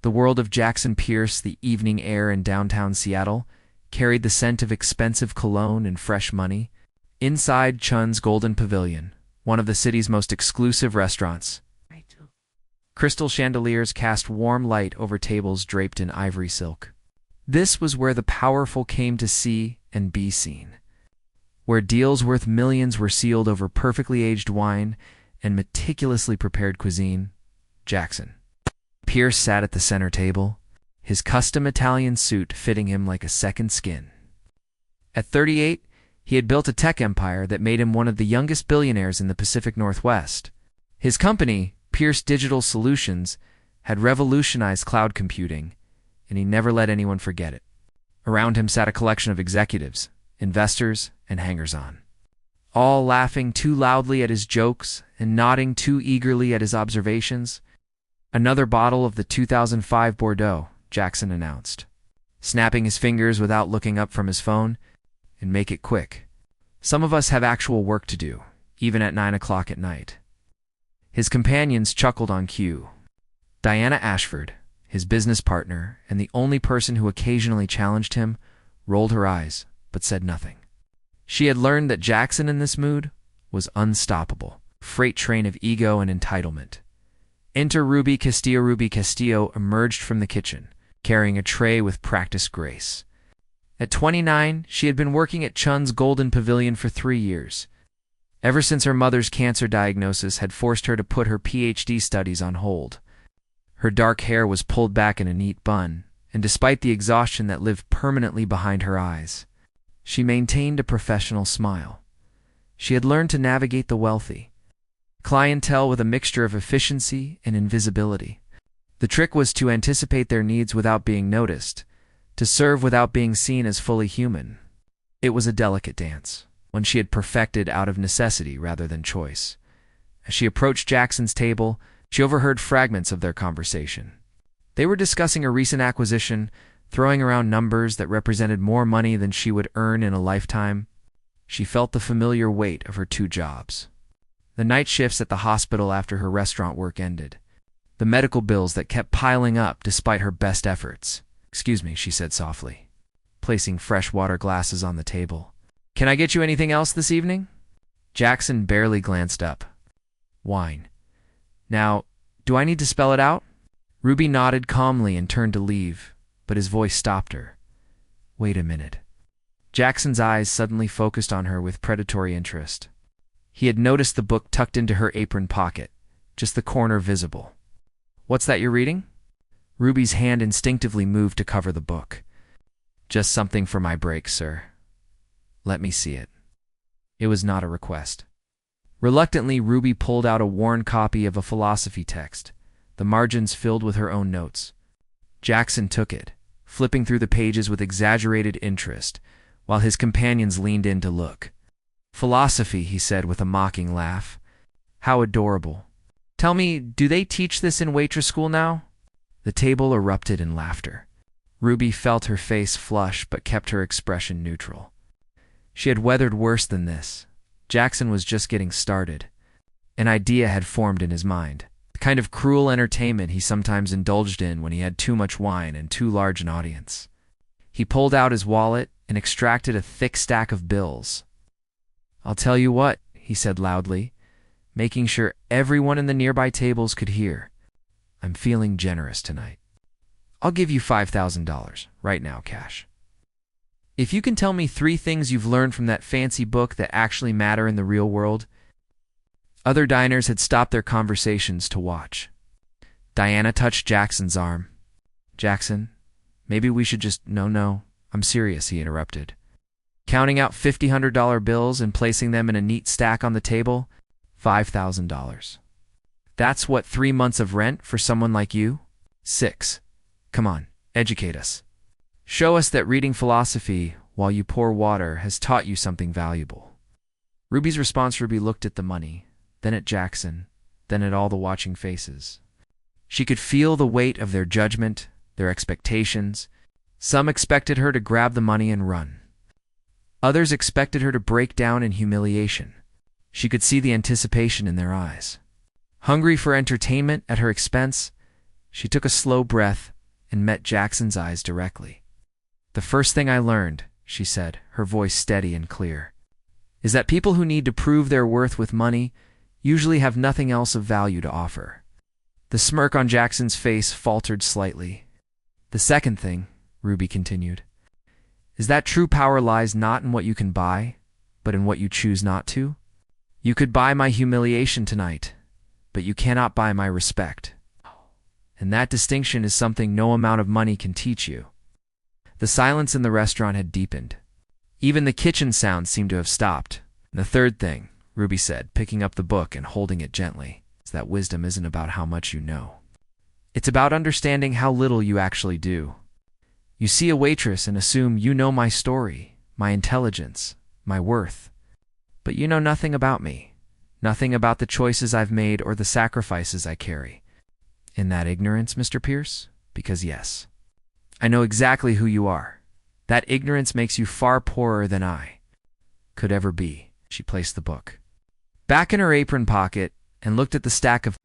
The world of Jackson Pierce, the evening air in downtown Seattle, carried the scent of expensive cologne and fresh money. Inside Chun's Golden Pavilion, one of the city's most exclusive restaurants, crystal chandeliers cast warm light over tables draped in ivory silk. This was where the powerful came to see and be seen, where deals worth millions were sealed over perfectly aged wine and meticulously prepared cuisine. Jackson Pierce sat at the center table, his custom Italian suit fitting him like a second skin. At 38, he had built a tech empire that made him one of the youngest billionaires in the Pacific Northwest. His company, Pierce Digital Solutions, had revolutionized cloud computing, and he never let anyone forget it. Around him sat a collection of executives, investors, and hangers-on, all laughing too loudly at his jokes and nodding too eagerly at his observations. "Another bottle of the 2005 Bordeaux," Jackson announced, snapping his fingers without looking up from his phone. "And make it quick. Some of us have actual work to do, even at 9 o'clock at night." His companions chuckled on cue. Diana Ashford, his business partner and the only person who occasionally challenged him, rolled her eyes but said nothing. She had learned that Jackson in this mood was unstoppable, freight train of ego and entitlement. Enter Ruby Castillo. Ruby Castillo emerged from the kitchen, carrying a tray with practiced grace. At 29, she had been working at Chun's Golden Pavilion for 3 years, ever since her mother's cancer diagnosis had forced her to put her PhD studies on hold. Her dark hair was pulled back in a neat bun, and despite the exhaustion that lived permanently behind her eyes, she maintained a professional smile. She had learned to navigate the wealthy clientele with a mixture of efficiency and invisibility. The trick was to anticipate their needs without being noticed, to serve without being seen as fully human. It was a delicate dance, one she had perfected out of necessity rather than choice. As she approached Jackson's table, she overheard fragments of their conversation. They were discussing a recent acquisition, throwing around numbers that represented more money than she would earn in a lifetime. She felt the familiar weight of her 2 jobs. The night shifts at the hospital after her restaurant work ended. The medical bills that kept piling up despite her best efforts. "Excuse me," she said softly, placing fresh water glasses on the table. "Can I get you anything else this evening?" Jackson barely glanced up. "Wine. Now, do I need to spell it out?" Ruby nodded calmly and turned to leave, but his voice stopped her. "Wait a minute." Jackson's eyes suddenly focused on her with predatory interest. He had noticed the book tucked into her apron pocket, just the corner visible. "What's that you're reading?" Ruby's hand instinctively moved to cover the book. "Just something for my break, sir." "Let me see it." It was not a request. Reluctantly, Ruby pulled out a worn copy of a philosophy text, the margins filled with her own notes. Jackson took it, flipping through the pages with exaggerated interest, while his companions leaned in to look. "Philosophy," he said with a mocking laugh. "How adorable. Tell me, do they teach this in Waitress school now?" The table erupted in laughter. Ruby felt her face flush but kept her expression neutral. She had weathered worse than this. Jackson was just getting started. An idea had formed in his mind, the kind of cruel entertainment he sometimes indulged in when he had too much wine and too large an audience. He pulled out his wallet and extracted a thick stack of bills. "I'll tell you what," he said loudly, making sure everyone in the nearby tables could hear. "I'm feeling generous tonight. I'll give you $5,000 right now, cash. If you can tell me 3 things you've learned from that fancy book that actually matter in the real world." Other diners had stopped their conversations to watch. Diana touched Jackson's arm. "Jackson, maybe we should just—" No, I'm serious," he interrupted, counting out $100 bills and placing them in a neat stack on the table. $5,000. That's what 3 months of rent for someone like you? 6. Come on, educate us. Show us that reading philosophy while you pour water has taught you something valuable." Ruby's response. Ruby looked at the money, then at Jackson, then at all the watching faces. She could feel the weight of their judgment, their expectations. Some expected her to grab the money and run. Others expected her to break down in humiliation. She could see the anticipation in their eyes. Hungry for entertainment at her expense, She took a slow breath and met Jackson's eyes directly. "The first thing I learned," she said, her voice steady and clear, "is that people who need to prove their worth with money usually have nothing else of value to offer." The smirk on Jackson's face faltered slightly. "The second thing," Ruby continued, "is that true power lies not in what you can buy, but in what you choose not to. You could buy my humiliation tonight, but you cannot buy my respect. And that distinction is something no amount of money can teach you." The silence in the restaurant had deepened. Even the kitchen sounds seemed to have stopped. "The third thing," Ruby said, picking up the book and holding it gently, "is that wisdom isn't about how much you know. It's about understanding how little you actually do. You see a waitress and assume you know my story, my intelligence, my worth. But you know nothing about me, nothing about the choices I've made or the sacrifices I carry. In that ignorance, Mr. Pierce? Because yes, I know exactly who you are. That ignorance makes you far poorer than I could ever be." She placed the book back in her apron pocket and looked at the stack of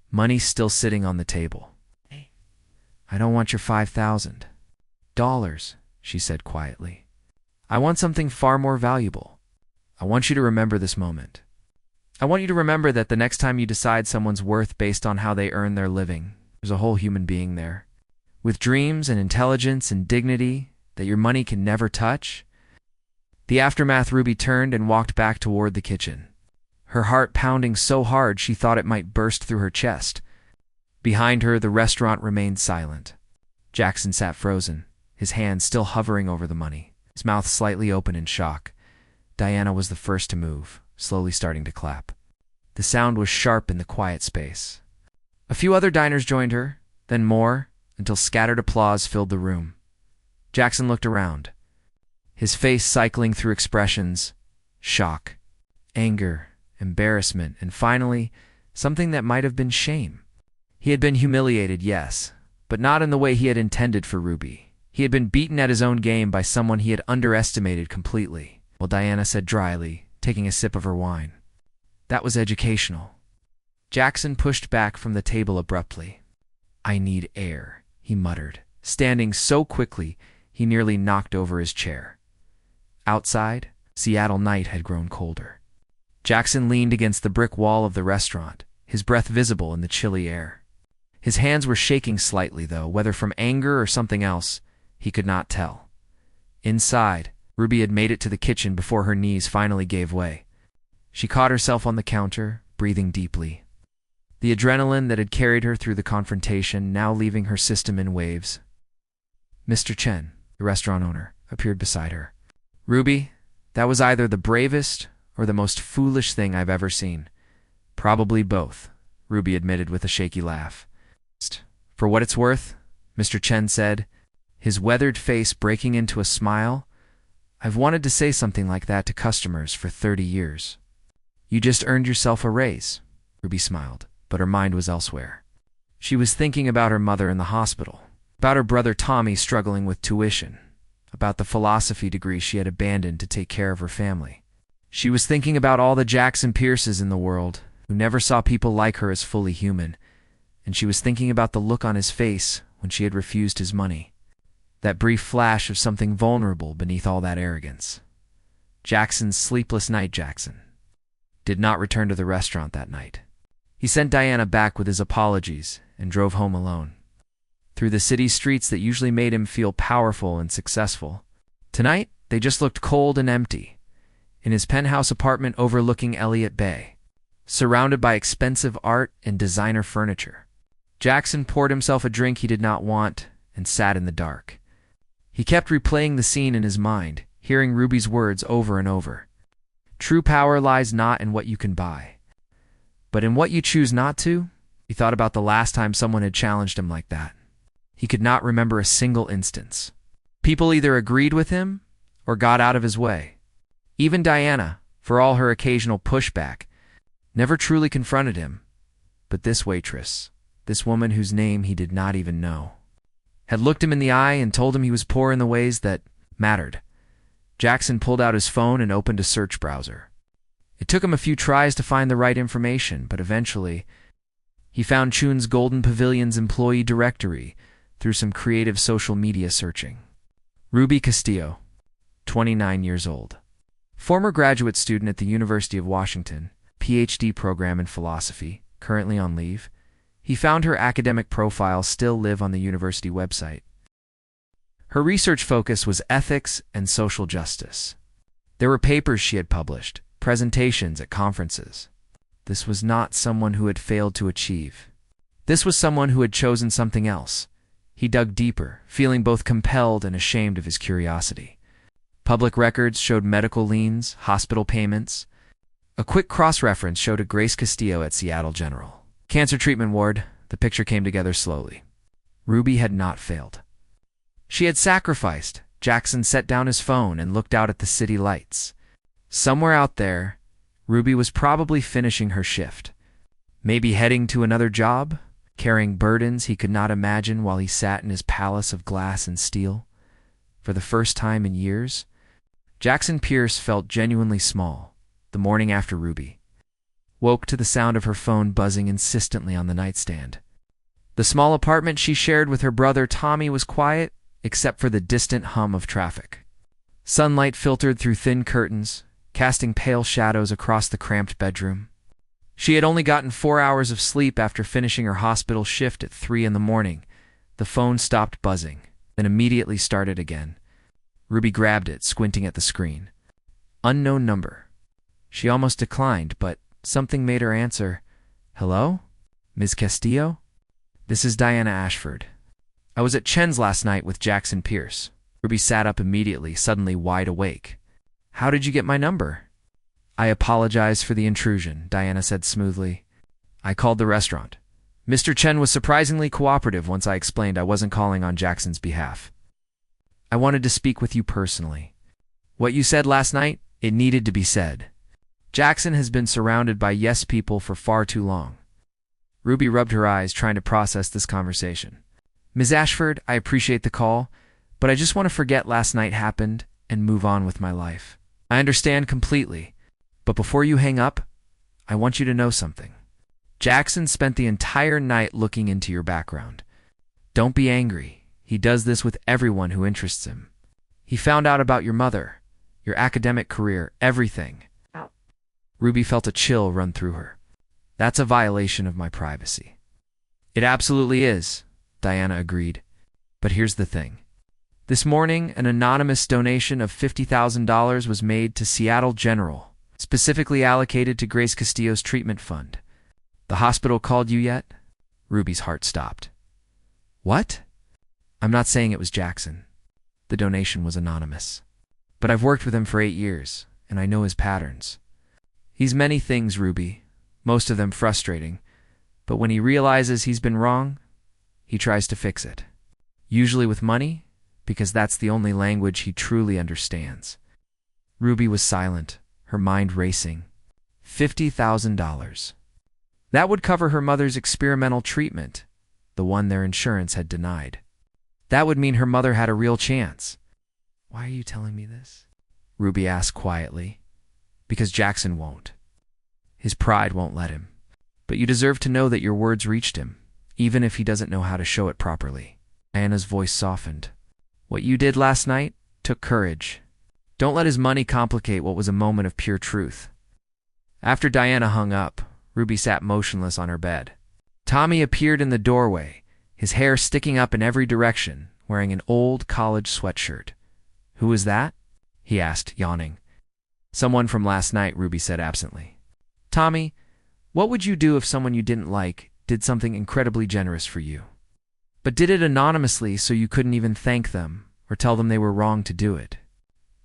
money still sitting on the table. "I don't want your $5,000, she said quietly. "I want something far more valuable. I want you to remember this moment. I want you to remember that the next time you decide someone's worth based on how they earn their living, there's a whole human being there, with dreams and intelligence and dignity that your money can never touch." The aftermath, Ruby turned and walked back toward the kitchen, her heart pounding so hard she thought it might burst through her chest. Behind her, the restaurant remained silent. Jackson sat frozen, his hand still hovering over the money, his mouth slightly open in shock. Diana was the first to move, slowly starting to clap. The sound was sharp in the quiet space. A few other diners joined her, then more, until scattered applause filled the room. Jackson looked around, his face cycling through expressions: shock, anger, embarrassment, and finally, something that might have been shame. He had been humiliated, yes, but not in the way he had intended for Ruby. He had been beaten at his own game by someone he had underestimated completely. Well, Diana said dryly, taking a sip of her wine, "That was educational." Jackson pushed back from the table abruptly. "I need air," he muttered, standing so quickly he nearly knocked over his chair. Outside, Seattle night had grown colder. Jackson leaned against the brick wall of the restaurant, his breath visible in the chilly air. His hands were shaking slightly, though, whether from anger or something else, he could not tell. Inside, Ruby had made it to the kitchen before her knees finally gave way. She caught herself on the counter, breathing deeply, the adrenaline that had carried her through the confrontation now leaving her system in waves. Mr. Chen, the restaurant owner, appeared beside her. "Ruby, that was either the bravest or the most foolish thing I've ever seen." "Probably both," Ruby admitted with a shaky laugh. "For what it's worth," Mr. Chen said, his weathered face breaking into a smile, "I've wanted to say something like that to customers for 30 years. "You just earned yourself a raise," Ruby smiled, but her mind was elsewhere. She was thinking about her mother in the hospital, about her brother Tommy struggling with tuition, about the philosophy degree she had abandoned to take care of her family. She was thinking about all the Jackson Pierces in the world who never saw people like her as fully human, and she was thinking about the look on his face when she had refused his money. That brief flash of something vulnerable beneath all that arrogance. Jackson's sleepless night. Jackson did not return to the restaurant that night. He sent Diana back with his apologies and drove home alone, through the city streets that usually made him feel powerful and successful. Tonight, they just looked cold and empty. In his penthouse apartment overlooking Elliott Bay, surrounded by expensive art and designer furniture, Jackson poured himself a drink he did not want and sat in the dark. He kept replaying the scene in his mind, hearing Ruby's words over and over. "True power lies not in what you can buy, but in what you choose not to." He thought about the last time someone had challenged him like that. He could not remember a single instance. People either agreed with him or got out of his way. Even Diana, for all her occasional pushback, never truly confronted him. But this waitress, this woman whose name he did not even know, had looked him in the eye and told him he was poor in the ways that mattered. Jackson pulled out his phone and opened a search browser. It took him a few tries to find the right information, but eventually He found Chun's Golden Pavilion's employee directory through some creative social media searching. Ruby Castillo, 29 years old. Former graduate student at the University of Washington, PhD program in philosophy, currently on leave. He found her academic profile still live on the university website. Her research focus was ethics and social justice. There were papers she had published, presentations at conferences. This was not someone who had failed to achieve. This was someone who had chosen something else. He dug deeper, feeling both compelled and ashamed of his curiosity. Public records showed medical liens, hospital payments. A quick cross-reference showed a Grace Castillo at Seattle General Cancer Treatment Ward. The picture came together slowly. Ruby had not failed. She had sacrificed. Jackson set down his phone and looked out at the city lights. Somewhere out there, Ruby was probably finishing her shift. Maybe heading to another job, carrying burdens he could not imagine while he sat in his palace of glass and steel. For the first time in years, Jackson Pierce felt genuinely small the morning after Ruby woke to the sound of her phone buzzing insistently on the nightstand. The small apartment she shared with her brother Tommy was quiet, except for the distant hum of traffic. Sunlight filtered through thin curtains, casting pale shadows across the cramped bedroom. She had only gotten 4 hours of sleep after finishing her hospital shift at 3 a.m. The phone stopped buzzing, then immediately started again. Ruby grabbed it, squinting at the screen. Unknown number. She almost declined, but something made her answer. Hello? Ms. Castillo? This is Diana Ashford. I was at Chen's last night with Jackson Pierce. Ruby sat up immediately, suddenly wide awake. How did you get my number? I apologize for the intrusion, Diana said smoothly. I called the restaurant. Mr. Chen was surprisingly cooperative once I explained I wasn't calling on Jackson's behalf. I wanted to speak with you personally. What you said last night, it needed to be said. Jackson has been surrounded by yes people for far too long. Ruby rubbed her eyes, trying to process this conversation. Ms. Ashford, I appreciate the call, but I just want to forget last night happened and move on with my life. I understand completely, but before you hang up, I want you to know something. Jackson spent the entire night looking into your background. Don't be angry. He does this with everyone who interests him. He found out about your mother, your academic career, everything. Ow. Ruby felt a chill run through her. That's a violation of my privacy. It absolutely is, Diana agreed. But here's the thing. This morning, an anonymous donation of $50,000 was made to Seattle General, specifically allocated to Grace Castillo's treatment fund. The hospital called you yet? Ruby's heart stopped. What? I'm not saying it was Jackson. The donation was anonymous. But I've worked with him for 8 years, and I know his patterns. He's many things, Ruby, most of them frustrating, but when he realizes he's been wrong, he tries to fix it. Usually with money, because that's the only language he truly understands. Ruby was silent, her mind racing. $50,000. That would cover her mother's experimental treatment, the one their insurance had denied. That would mean her mother had a real chance. Why are you telling me this? Ruby asked quietly. Because Jackson won't. His pride won't let him. But you deserve to know that your words reached him, even if he doesn't know how to show it properly. Diana's voice softened. What you did last night took courage. Don't let his money complicate what was a moment of pure truth. After Diana hung up, Ruby sat motionless on her bed. Tommy appeared in the doorway, his hair sticking up in every direction, wearing an old college sweatshirt. Who was that? He asked, yawning. Someone from last night, Ruby said absently. Tommy, what would you do if someone you didn't like did something incredibly generous for you, but did it anonymously so you couldn't even thank them or tell them they were wrong to do it?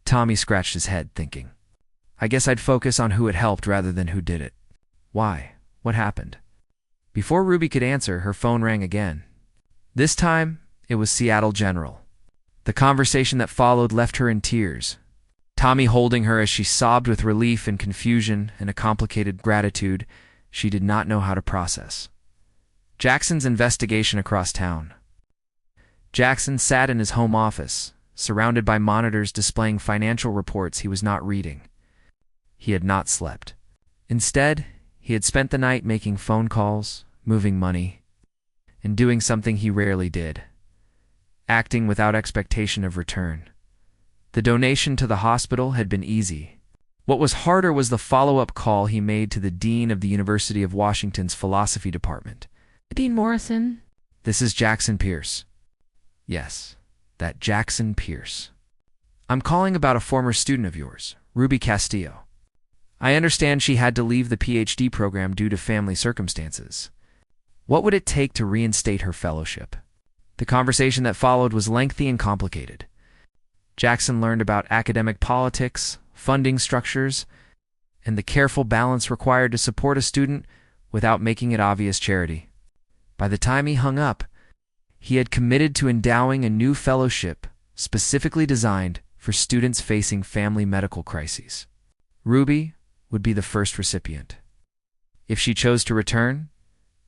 Tommy scratched his head, thinking. I guess I'd focus on who it helped rather than who did it. Why? What happened? Before Ruby could answer, her phone rang again. This time, it was Seattle General. The conversation that followed left her in tears. Tommy holding her as she sobbed with relief and confusion and a complicated gratitude she did not know how to process. Jackson's investigation across town. Jackson sat in his home office, surrounded by monitors displaying financial reports he was not reading. He had not slept. Instead, he had spent the night making phone calls, moving money, and doing something he rarely did, acting without expectation of return. The donation to the hospital had been easy. What was harder was the follow-up call he made to the dean of the University of Washington's philosophy department. Dean Morrison? This is Jackson Pierce. Yes, that Jackson Pierce. I'm calling about a former student of yours, Ruby Castillo. I understand she had to leave the PhD program due to family circumstances. What would it take to reinstate her fellowship? The conversation that followed was lengthy and complicated. Jackson learned about academic politics, funding structures, and the careful balance required to support a student without making it obvious charity. By the time he hung up, he had committed to endowing a new fellowship specifically designed for students facing family medical crises. Ruby would be the first recipient. If she chose to return,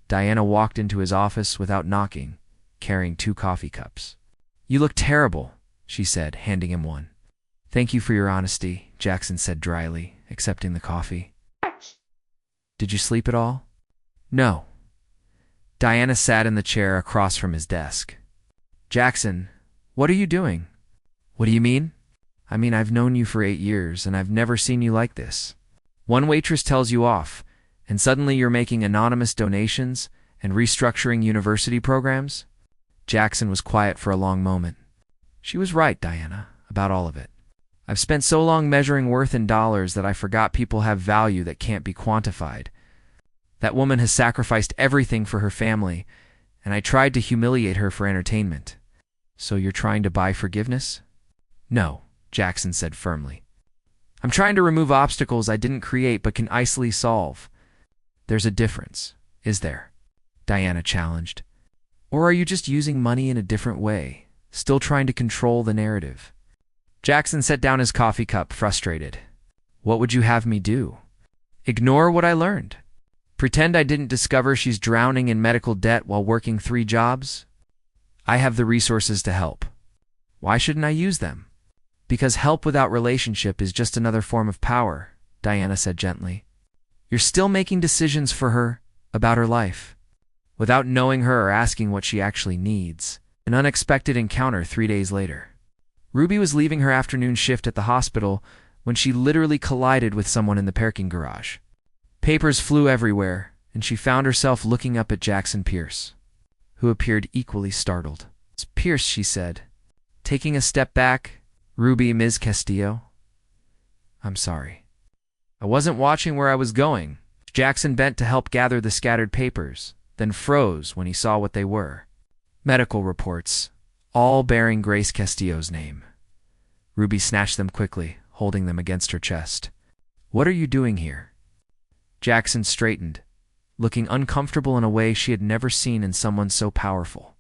Diana walked into his office without knocking, carrying 2 coffee cups. "You look terrible," she said, handing him one. "Thank you for your honesty," Jackson said dryly, accepting the coffee. "Did you sleep at all?" "No." Diana sat in the chair across from his desk. "Jackson, what are you doing?" "What do you mean?" "I mean, I've known you for 8 years, and I've never seen you like this. One waitress tells you off, and suddenly you're making anonymous donations and restructuring university programs?" Jackson was quiet for a long moment. "She was right, Diana, about all of it. I've spent so long measuring worth in dollars that I forgot people have value that can't be quantified. That woman has sacrificed everything for her family, and I tried to humiliate her for entertainment. So you're trying to buy forgiveness?" "No," Jackson said firmly. "I'm trying to remove obstacles I didn't create but can easily solve." "There's a difference, is there?" Diana challenged. "Or are you just using money in a different way, still trying to control the narrative?" Jackson set down his coffee cup, frustrated. "What would you have me do? Ignore what I learned? Pretend I didn't discover she's drowning in medical debt while working 3 jobs? I have the resources to help. Why shouldn't I use them?" "Because help without relationship is just another form of power," Diana said gently. "You're still making decisions for her, about her life, without knowing her or asking what she actually needs." An unexpected encounter 3 days later. Ruby was leaving her afternoon shift at the hospital when she literally collided with someone in the parking garage. Papers flew everywhere, and she found herself looking up at Jackson Pierce, who appeared equally startled. "It's Pierce," she said. Taking a step back, "Ruby, Ms. Castillo? I'm sorry. I wasn't watching where I was going." Jackson bent to help gather the scattered papers, then froze when he saw what they were. Medical reports, all bearing Grace Castillo's name. Ruby snatched them quickly, holding them against her chest. "What are you doing here?" Jackson straightened, looking uncomfortable in a way she had never seen in someone so powerful.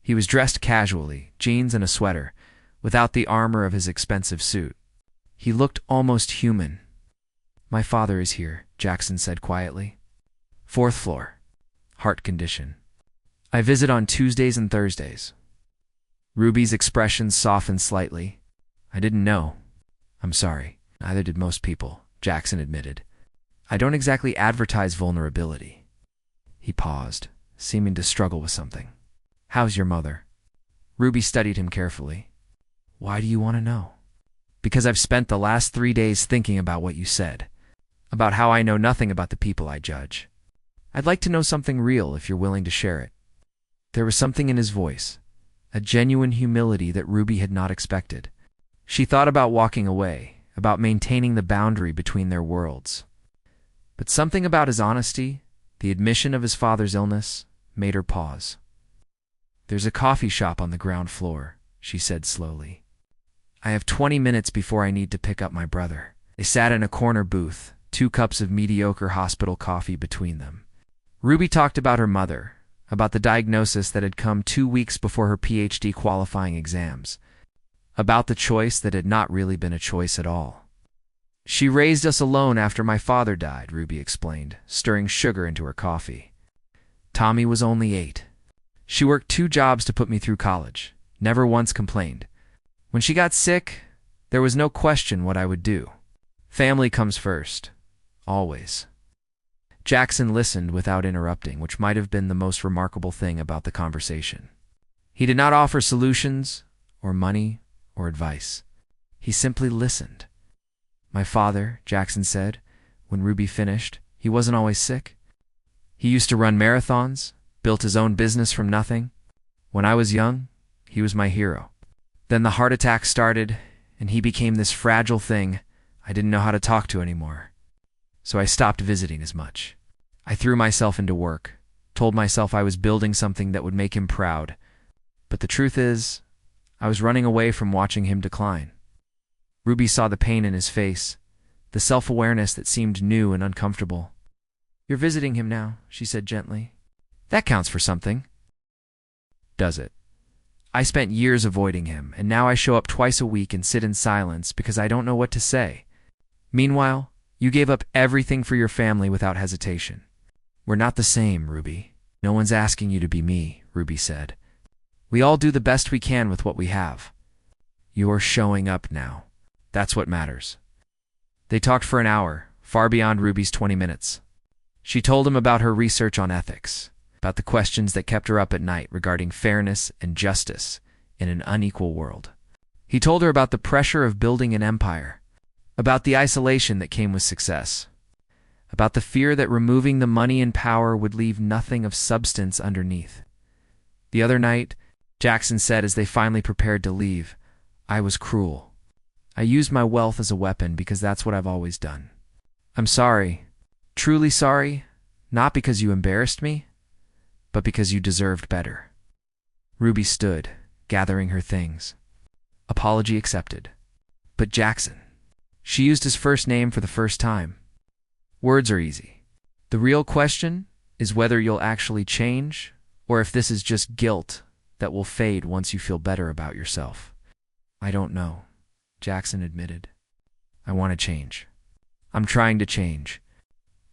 He was dressed casually, jeans and a sweater, without the armor of his expensive suit. He looked almost human. "My father is here," Jackson said quietly. "4th floor. Heart condition. I visit on Tuesdays and Thursdays." Ruby's expression softened slightly. "I didn't know." "I'm sorry. Neither did most people," Jackson admitted. "I don't exactly advertise vulnerability." He paused, seeming to struggle with something. "How's your mother?" Ruby studied him carefully. "Why do you want to know?" "Because I've spent the last 3 days thinking about what you said, about how I know nothing about the people I judge. I'd like to know something real if you're willing to share it." There was something in his voice, a genuine humility that Ruby had not expected. She thought about walking away, about maintaining the boundary between their worlds. But something about his honesty, the admission of his father's illness, made her pause. "There's a coffee shop on the ground floor," she said slowly. "I have 20 minutes before I need to pick up my brother." They sat in a corner booth, 2 cups of mediocre hospital coffee between them. Ruby talked about her mother, about the diagnosis that had come 2 weeks before her PhD qualifying exams, about the choice that had not really been a choice at all. "She raised us alone after my father died," Ruby explained, stirring sugar into her coffee. "Tommy was only 8. She worked 2 jobs to put me through college, never once complained. When she got sick, there was no question what I would do. Family comes first. Always." Jackson listened without interrupting, which might have been the most remarkable thing about the conversation. He did not offer solutions, or money, or advice. He simply listened. "My father," Jackson said, when Ruby finished, "he wasn't always sick. He used to run marathons, built his own business from nothing. When I was young, he was my hero. Then the heart attack started, and he became this fragile thing I didn't know how to talk to anymore. So I stopped visiting as much. I threw myself into work, told myself I was building something that would make him proud. But the truth is, I was running away from watching him decline." Ruby saw the pain in his face, the self-awareness that seemed new and uncomfortable. "You're visiting him now," she said gently. "That counts for something." "Does it? I spent years avoiding him, and now I show up twice a week and sit in silence because I don't know what to say. Meanwhile, you gave up everything for your family without hesitation." "We're not the same, Ruby. No one's asking you to be me," Ruby said. "We all do the best we can with what we have. You're showing up now. That's what matters." They talked for an hour, far beyond Ruby's 20 minutes. She told him about her research on ethics, about the questions that kept her up at night regarding fairness and justice in an unequal world. He told her about the pressure of building an empire, about the isolation that came with success, about the fear that removing the money and power would leave nothing of substance underneath. The other night, Jackson said as they finally prepared to leave, "I was cruel. I used my wealth as a weapon because that's what I've always done. I'm sorry, truly sorry, not because you embarrassed me, but because you deserved better." Ruby stood, gathering her things. Apology accepted. But Jackson. She used his first name for the first time. Words are easy. The real question is whether you'll actually change, or if this is just guilt that will fade once you feel better about yourself. "I don't know," Jackson admitted. "I want to change. I'm trying to change.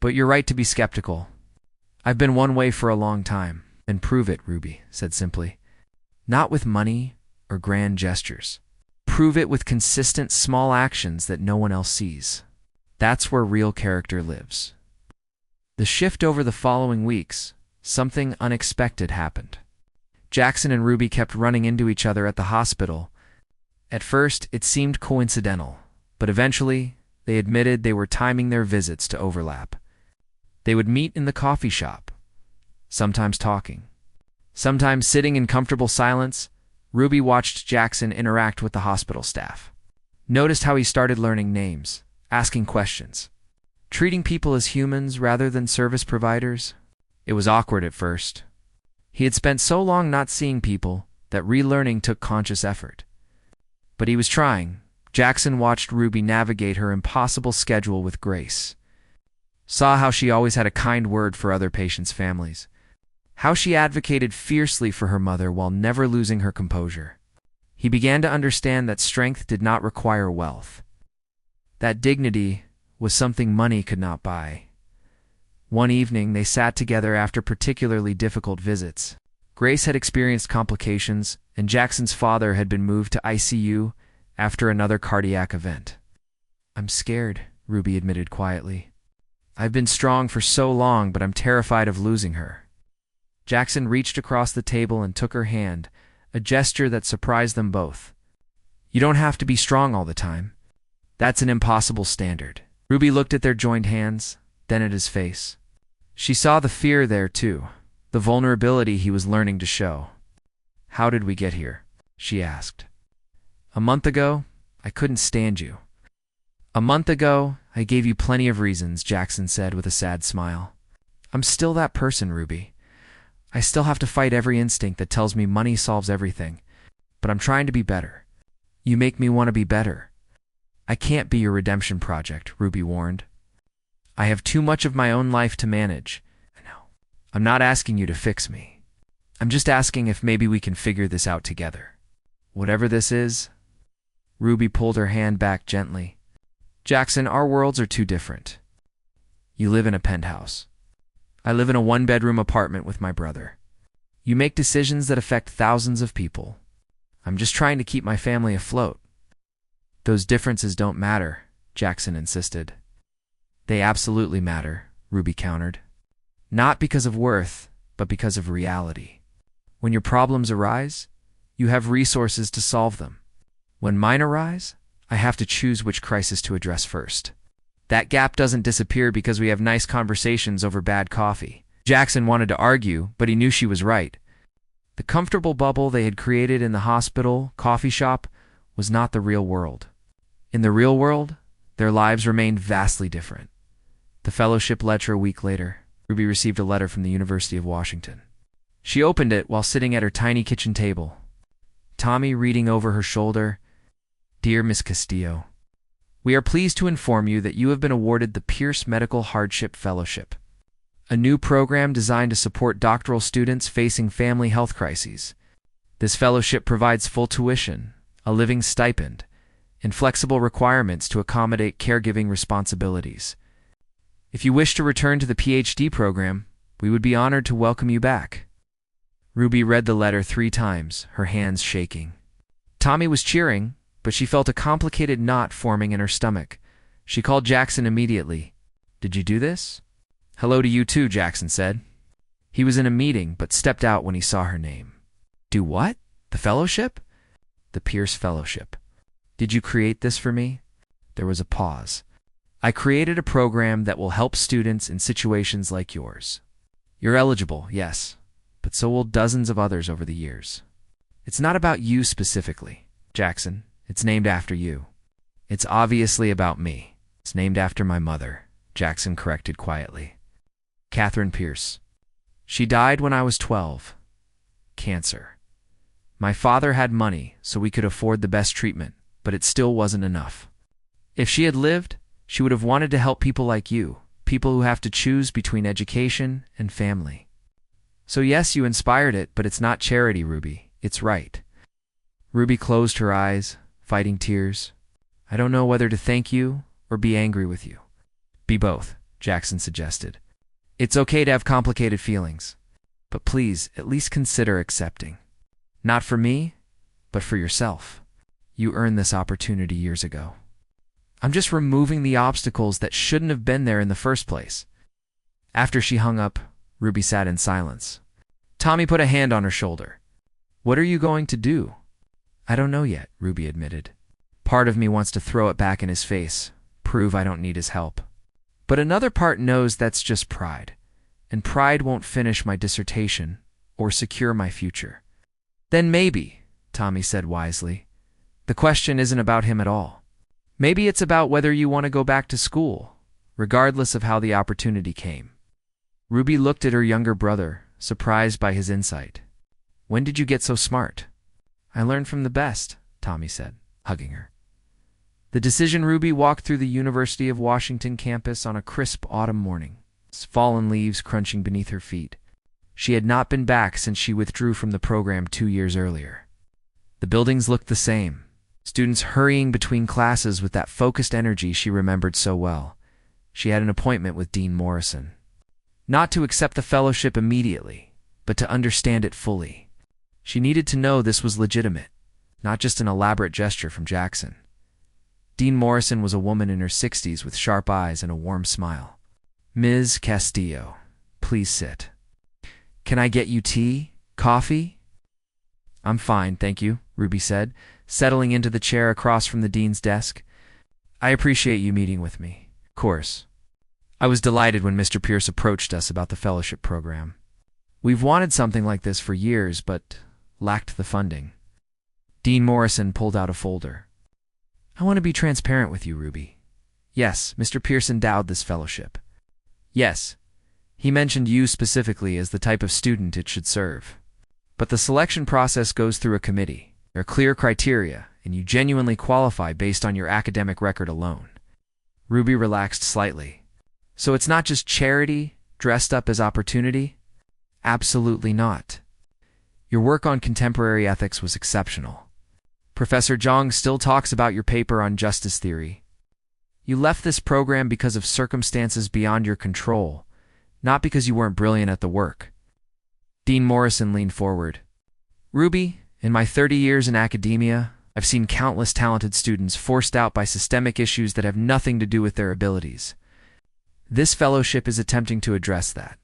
But you're right to be skeptical. I've been one way for a long time." "And prove it," Ruby said simply. "Not with money or grand gestures. Prove it with consistent small actions that no one else sees. That's where real character lives." The shift over the following weeks, something unexpected happened. Jackson and Ruby kept running into each other at the hospital. At first, it seemed coincidental, but eventually, they admitted they were timing their visits to overlap. They would meet in the coffee shop, sometimes talking, sometimes sitting in comfortable silence. Ruby watched Jackson interact with the hospital staff, noticed how he started learning names, asking questions, treating people as humans rather than service providers. It was awkward at first. He had spent so long not seeing people that relearning took conscious effort. But he was trying. Jackson watched Ruby navigate her impossible schedule with grace, saw how she always had a kind word for other patients' families, how she advocated fiercely for her mother while never losing her composure. He began to understand that strength did not require wealth, that dignity was something money could not buy. One evening, they sat together after particularly difficult visits. Grace had experienced complications, and Jackson's father had been moved to ICU after another cardiac event. "I'm scared," Ruby admitted quietly. "I've been strong for so long, but I'm terrified of losing her." Jackson reached across the table and took her hand, a gesture that surprised them both. "You don't have to be strong all the time. That's an impossible standard." Ruby looked at their joined hands, then at his face. She saw the fear there too, the vulnerability he was learning to show. "How did we get here?" she asked. "A month ago, I couldn't stand you." "A month ago, I gave you plenty of reasons," Jackson said with a sad smile. "I'm still that person, Ruby. I still have to fight every instinct that tells me money solves everything, but I'm trying to be better. You make me want to be better." "I can't be your redemption project," Ruby warned. "I have too much of my own life to manage. I know. I'm not asking you to fix me. I'm just asking if maybe we can figure this out together. Whatever this is." Ruby pulled her hand back gently. "Jackson, our worlds are too different. You live in a penthouse. I live in a one-bedroom apartment with my brother. You make decisions that affect thousands of people. I'm just trying to keep my family afloat." "Those differences don't matter," Jackson insisted. "They absolutely matter," Ruby countered. Not because of worth, but because of reality. When your problems arise, you have resources to solve them. When mine arise, I have to choose which crisis to address first. That gap doesn't disappear because we have nice conversations over bad coffee. Jackson wanted to argue, but he knew she was right. The comfortable bubble they had created in the hospital coffee shop was not the real world. In the real world, their lives remained vastly different. The fellowship lecture a week later, Ruby received a letter from the University of Washington. She opened it while sitting at her tiny kitchen table. Tommy reading over her shoulder, "Dear Miss Castillo, we are pleased to inform you that you have been awarded the Pierce Medical Hardship Fellowship, a new program designed to support doctoral students facing family health crises. This fellowship provides full tuition, a living stipend, and flexible requirements to accommodate caregiving responsibilities. If you wish to return to the PhD program, we would be honored to welcome you back." Ruby read the letter 3 times, her hands shaking. Tommy was cheering, but she felt a complicated knot forming in her stomach. She called Jackson immediately. "Did you do this?" "Hello to you too," Jackson said. He was in a meeting, but stepped out when he saw her name. "Do what? The fellowship?" "The Pierce Fellowship. Did you create this for me?" There was a pause. "I created a program that will help students in situations like yours. You're eligible, yes, but so will dozens of others over the years. It's not about you specifically, Jackson. It's named after you." "It's obviously about me. It's named after my mother," Jackson corrected quietly. "Catherine Pierce. She died when I was 12. Cancer. My father had money, so we could afford the best treatment, but it still wasn't enough. If she had lived, she would have wanted to help people like you, people who have to choose between education and family. So yes, you inspired it, but it's not charity, Ruby. It's right." Ruby closed her eyes, fighting tears. "I don't know whether to thank you or be angry with you." "Be both," Jackson suggested. "It's okay to have complicated feelings, but please at least consider accepting. Not for me, but for yourself. You earned this opportunity years ago. I'm just removing the obstacles that shouldn't have been there in the first place." After she hung up, Ruby sat in silence. Tommy put a hand on her shoulder. "What are you going to do?" "I don't know yet," Ruby admitted. "Part of me wants to throw it back in his face, prove I don't need his help. But another part knows that's just pride, and pride won't finish my dissertation or secure my future." "Then maybe," Tommy said wisely, "the question isn't about him at all. Maybe it's about whether you want to go back to school, regardless of how the opportunity came." Ruby looked at her younger brother, surprised by his insight. "When did you get so smart?" "I learned from the best," Tommy said, hugging her. The decision Ruby walked through the University of Washington campus on a crisp autumn morning, fallen leaves crunching beneath her feet. She had not been back since she withdrew from the program 2 years earlier. The buildings looked the same, students hurrying between classes with that focused energy she remembered so well. She had an appointment with Dean Morrison. Not to accept the fellowship immediately, but to understand it fully. She needed to know this was legitimate, not just an elaborate gesture from Jackson. Dean Morrison was a woman in her 60s with sharp eyes and a warm smile. "Ms. Castillo, please sit. Can I get you tea? Coffee?" "I'm fine, thank you," Ruby said, settling into the chair across from the dean's desk. "I appreciate you meeting with me. Of course. I was delighted when Mr. Pierce approached us about the fellowship program. We've wanted something like this for years, but lacked the funding." Dean Morrison pulled out a folder. "I want to be transparent with you, Ruby. Yes, Mr. Pierce endowed this fellowship. Yes, he mentioned you specifically as the type of student it should serve. But the selection process goes through a committee. There are clear criteria, and you genuinely qualify based on your academic record alone." Ruby relaxed slightly. "So it's not just charity dressed up as opportunity?" "Absolutely not. Your work on contemporary ethics was exceptional. Professor Zhang still talks about your paper on justice theory. You left this program because of circumstances beyond your control, not because you weren't brilliant at the work." Dean Morrison leaned forward. "Ruby, in my 30 years in academia, I've seen countless talented students forced out by systemic issues that have nothing to do with their abilities. This fellowship is attempting to address that.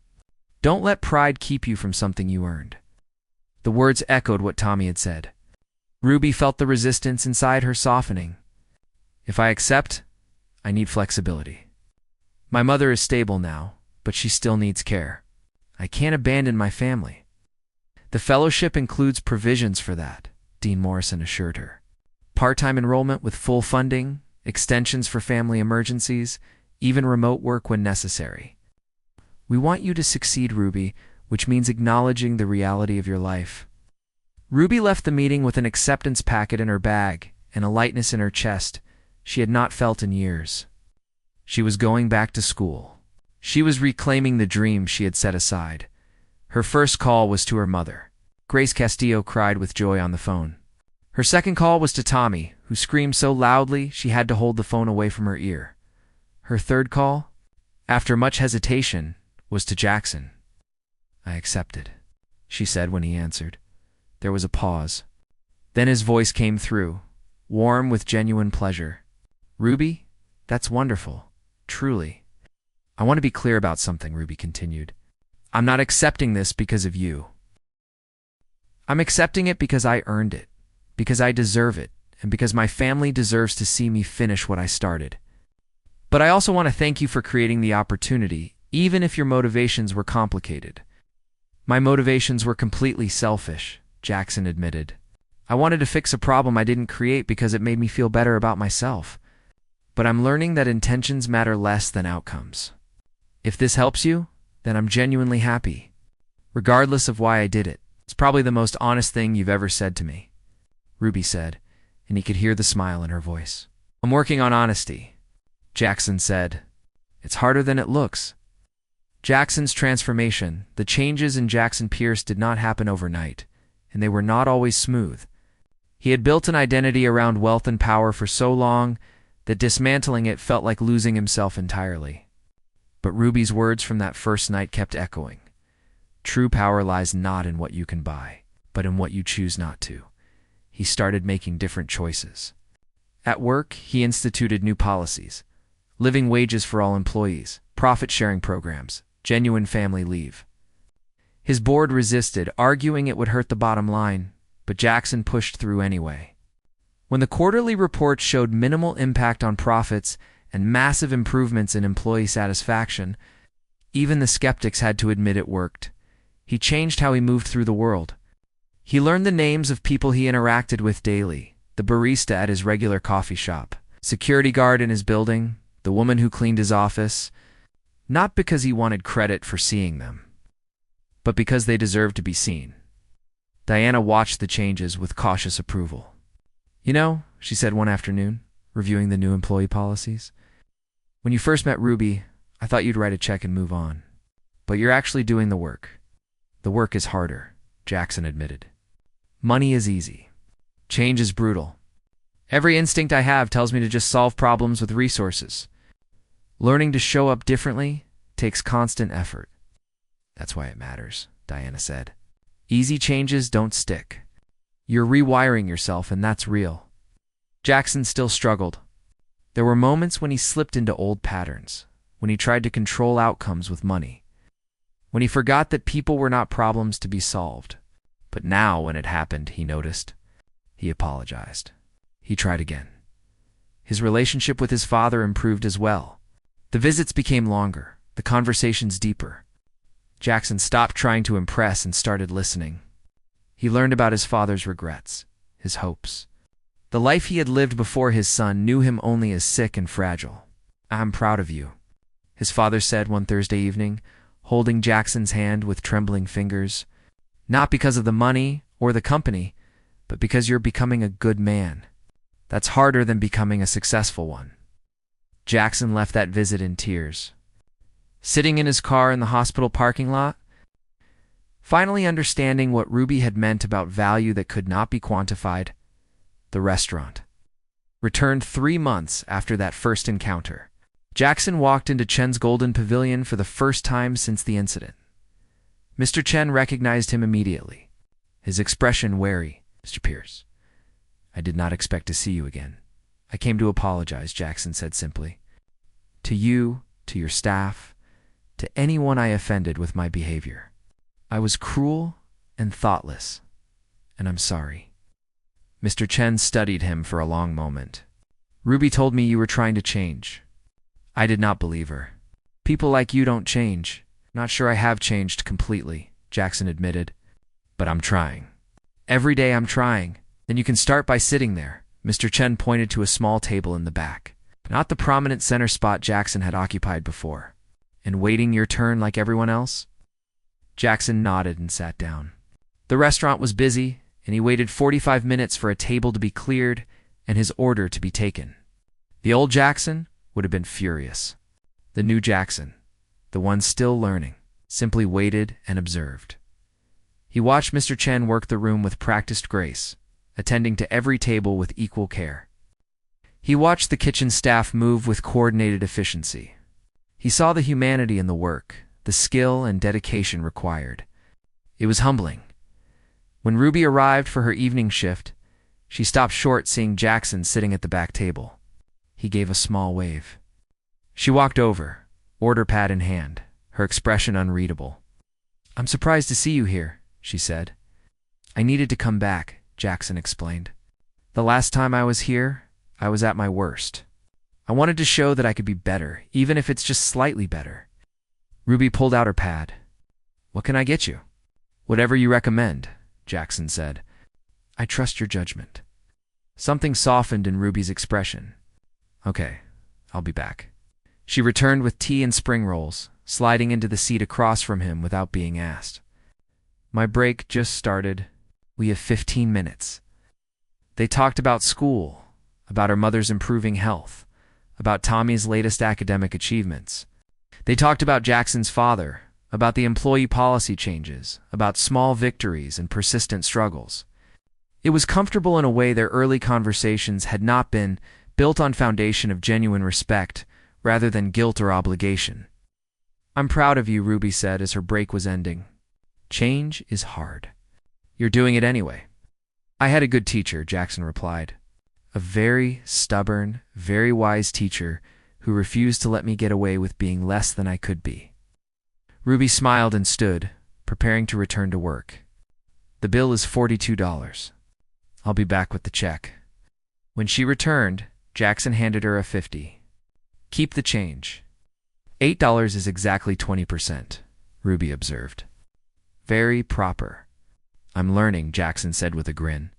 Don't let pride keep you from something you earned. The words echoed what Tommy had said. Ruby felt the resistance inside her softening. If I accept, I need flexibility. My mother is stable now, but she still needs care. I can't abandon my family. The fellowship includes provisions for that, Dean Morrison assured her. Part-time enrollment with full funding, extensions for family emergencies, even remote work when necessary. We want you to succeed, Ruby, which means acknowledging the reality of your life. Ruby left the meeting with an acceptance packet in her bag and a lightness in her chest she had not felt in years. She was going back to school. She was reclaiming the dream she had set aside. Her first call was to her mother. Grace Castillo cried with joy on the phone. Her second call was to Tommy, who screamed so loudly she had to hold the phone away from her ear. Her third call, after much hesitation, was to Jackson. I accepted, she said when he answered. There was a pause. Then his voice came through, warm with genuine pleasure. Ruby, that's wonderful, truly. I want to be clear about something, Ruby continued. I'm not accepting this because of you. I'm accepting it because I earned it, because I deserve it, and because my family deserves to see me finish what I started. But I also want to thank you for creating the opportunity, even if your motivations were complicated. My motivations were completely selfish, Jackson admitted. I wanted to fix a problem I didn't create because it made me feel better about myself. But I'm learning that intentions matter less than outcomes. If this helps you, then I'm genuinely happy, regardless of why I did it. It's probably the most honest thing you've ever said to me, Ruby said, and he could hear the smile in her voice. I'm working on honesty, Jackson said. It's harder than it looks. Jackson's transformation, the changes in Jackson Pierce did not happen overnight, and they were not always smooth. He had built an identity around wealth and power for so long that dismantling it felt like losing himself entirely. But Ruby's words from that first night kept echoing. True power lies not in what you can buy, but in what you choose not to. He started making different choices. At work, he instituted new policies. Living wages for all employees, profit-sharing programs, genuine family leave. His board resisted, arguing it would hurt the bottom line, but Jackson pushed through anyway. When the quarterly reports showed minimal impact on profits and massive improvements in employee satisfaction, even the skeptics had to admit it worked. He changed how he moved through the world. He learned the names of people he interacted with daily, the barista at his regular coffee shop, security guard in his building, the woman who cleaned his office, not because he wanted credit for seeing them, but because they deserved to be seen. Diana watched the changes with cautious approval. You know, she said one afternoon, reviewing the new employee policies, when you first met Ruby, I thought you'd write a check and move on. But you're actually doing the work. The work is harder, Jackson admitted. Money is easy. Change is brutal. Every instinct I have tells me to just solve problems with resources. Learning to show up differently takes constant effort. That's why it matters, Diana said. Easy changes don't stick. You're rewiring yourself, and that's real. Jackson still struggled. There were moments when he slipped into old patterns, when he tried to control outcomes with money, when he forgot that people were not problems to be solved. But now, when it happened, he noticed. He apologized. He tried again. His relationship with his father improved as well. The visits became longer, the conversations deeper. Jackson stopped trying to impress and started listening. He learned about his father's regrets, his hopes. The life he had lived before his son knew him only as sick and fragile. I'm proud of you, his father said one Thursday evening, holding Jackson's hand with trembling fingers. Not because of the money or the company, but because you're becoming a good man. That's harder than becoming a successful one. Jackson left that visit in tears. Sitting in his car in the hospital parking lot, finally understanding what Ruby had meant about value that could not be quantified, the restaurant returned 3 months after that first encounter. Jackson walked into Chen's Golden Pavilion for the first time since the incident. Mr. Chen recognized him immediately, his expression wary. Mr. Pierce, I did not expect to see you again. I came to apologize, Jackson said simply. To you to your staff, to anyone I offended with my behavior. I was cruel and thoughtless, and I'm sorry." Mr. Chen studied him for a long moment. "Ruby told me you were trying to change. I did not believe her. People like you don't change." "Not sure I have changed completely," Jackson admitted, "but I'm trying. Every day I'm trying." "Then you can start by sitting there." Mr. Chen pointed to a small table in the back, not the prominent center spot Jackson had occupied before. "And waiting your turn like everyone else?" Jackson nodded and sat down. The restaurant was busy, and he waited 45 minutes for a table to be cleared and his order to be taken. The old Jackson would have been furious. The new Jackson, the one still learning, simply waited and observed. He watched Mr. Chen work the room with practiced grace, attending to every table with equal care. He watched the kitchen staff move with coordinated efficiency. He saw the humanity in the work, the skill and dedication required. It was humbling. When Ruby arrived for her evening shift, she stopped short seeing Jackson sitting at the back table. He gave a small wave. She walked over, order pad in hand, her expression unreadable. "I'm surprised to see you here," she said. "I needed to come back," Jackson explained. "The last time I was here, I was at my worst. I wanted to show that I could be better, even if it's just slightly better." Ruby pulled out her pad. "What can I get you?" "Whatever you recommend," Jackson said. "I trust your judgment." Something softened in Ruby's expression. "Okay, I'll be back." She returned with tea and spring rolls, sliding into the seat across from him without being asked. "My break just started. We have 15 minutes." They talked about school, about her mother's improving health, about Tommy's latest academic achievements. They talked about Jackson's father, about the employee policy changes, about small victories and persistent struggles. It was comfortable in a way their early conversations had not been, built on foundation of genuine respect rather than guilt or obligation. "I'm proud of you," Ruby said as her break was ending. "Change is hard. You're doing it anyway." "I had a good teacher," Jackson replied. "A very stubborn, very wise teacher who refused to let me get away with being less than I could be." Ruby smiled and stood, preparing to return to work. "The bill is $42. I'll be back with the check." When she returned, Jackson handed her a 50. "Keep the change." $8 is exactly 20%, Ruby observed. "Very proper." "I'm learning," Jackson said with a grin.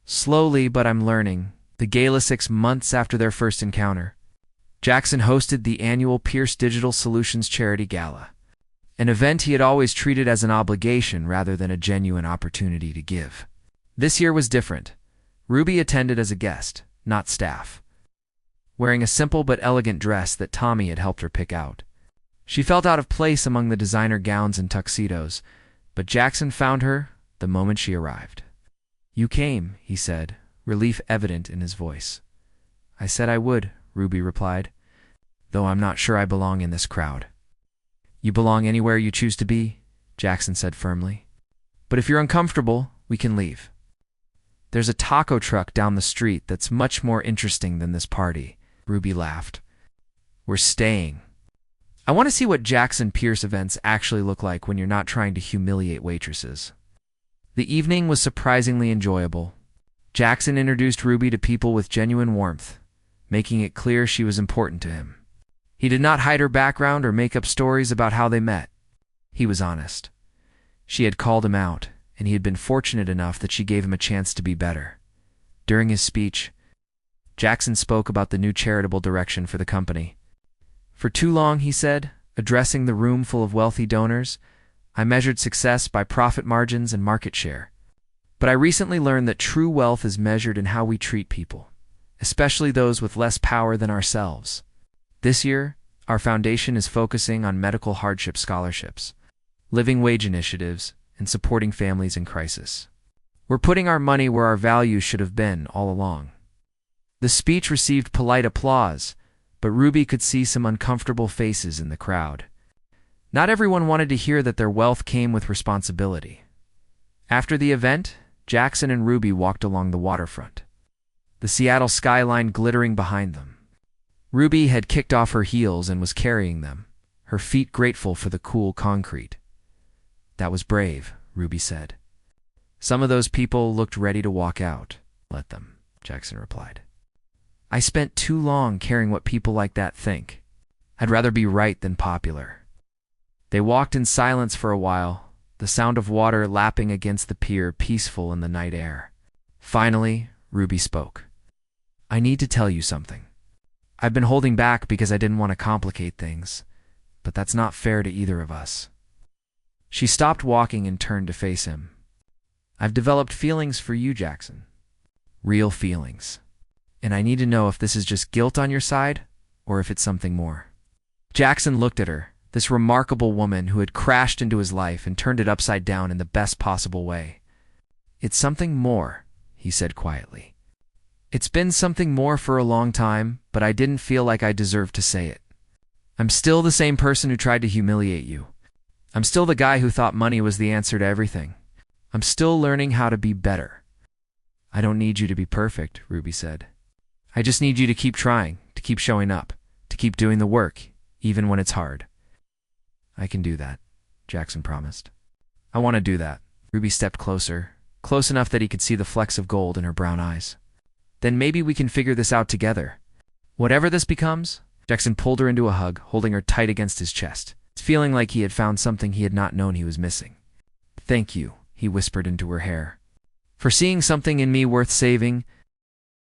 "Slowly, but I'm learning." The gala 6 months after their first encounter, Jackson hosted the annual Pierce Digital Solutions Charity Gala, an event he had always treated as an obligation rather than a genuine opportunity to give. This year was different. Ruby attended as a guest, not staff, wearing a simple but elegant dress that Tommy had helped her pick out. She felt out of place among the designer gowns and tuxedos, but Jackson found her the moment she arrived. "You came," he said, relief evident in his voice. "I said I would," Ruby replied, "though I'm not sure I belong in this crowd." "You belong anywhere you choose to be," Jackson said firmly. "But if you're uncomfortable, we can leave. There's a taco truck down the street that's much more interesting than this party," Ruby laughed. "We're staying." I want to see what Jackson Pierce events actually look like when you're not trying to humiliate waitresses. The evening was surprisingly enjoyable. Jackson introduced Ruby to people with genuine warmth, making it clear she was important to him. He did not hide her background or make up stories about how they met. He was honest. She had called him out, and he had been fortunate enough that she gave him a chance to be better. During his speech, Jackson spoke about the new charitable direction for the company. "For too long," he said, addressing the room full of wealthy donors, "I measured success by profit margins and market share. But I recently learned that true wealth is measured in how we treat people, especially those with less power than ourselves. This year, our foundation is focusing on medical hardship scholarships, living wage initiatives, and supporting families in crisis. We're putting our money where our values should have been all along." The speech received polite applause, but Ruby could see some uncomfortable faces in the crowd. Not everyone wanted to hear that their wealth came with responsibility. After the event, Jackson and Ruby walked along the waterfront, the Seattle skyline glittering behind them. Ruby had kicked off her heels and was carrying them, her feet grateful for the cool concrete. "That was brave," Ruby said. "Some of those people looked ready to walk out." "Let them," Jackson replied. "I spent too long caring what people like that think. I'd rather be right than popular." They walked in silence for a while, the sound of water lapping against the pier peaceful in the night air. Finally, Ruby spoke. "I need to tell you something. I've been holding back because I didn't want to complicate things, but that's not fair to either of us." She stopped walking and turned to face him. "I've developed feelings for you, Jackson. Real feelings. And I need to know if this is just guilt on your side or if it's something more." Jackson looked at her, this remarkable woman who had crashed into his life and turned it upside down in the best possible way. "It's something more," he said quietly. "It's been something more for a long time, but I didn't feel like I deserved to say it. I'm still the same person who tried to humiliate you. I'm still the guy who thought money was the answer to everything. I'm still learning how to be better." "I don't need you to be perfect," Ruby said. "I just need you to keep trying, to keep showing up, to keep doing the work, even when it's hard." "I can do that," Jackson promised. "I want to do that." Ruby stepped closer, close enough that he could see the flecks of gold in her brown eyes. "Then maybe we can figure this out together. Whatever this becomes." Jackson pulled her into a hug, holding her tight against his chest, feeling like he had found something he had not known he was missing. "Thank you," he whispered into her hair, "for seeing something in me worth saving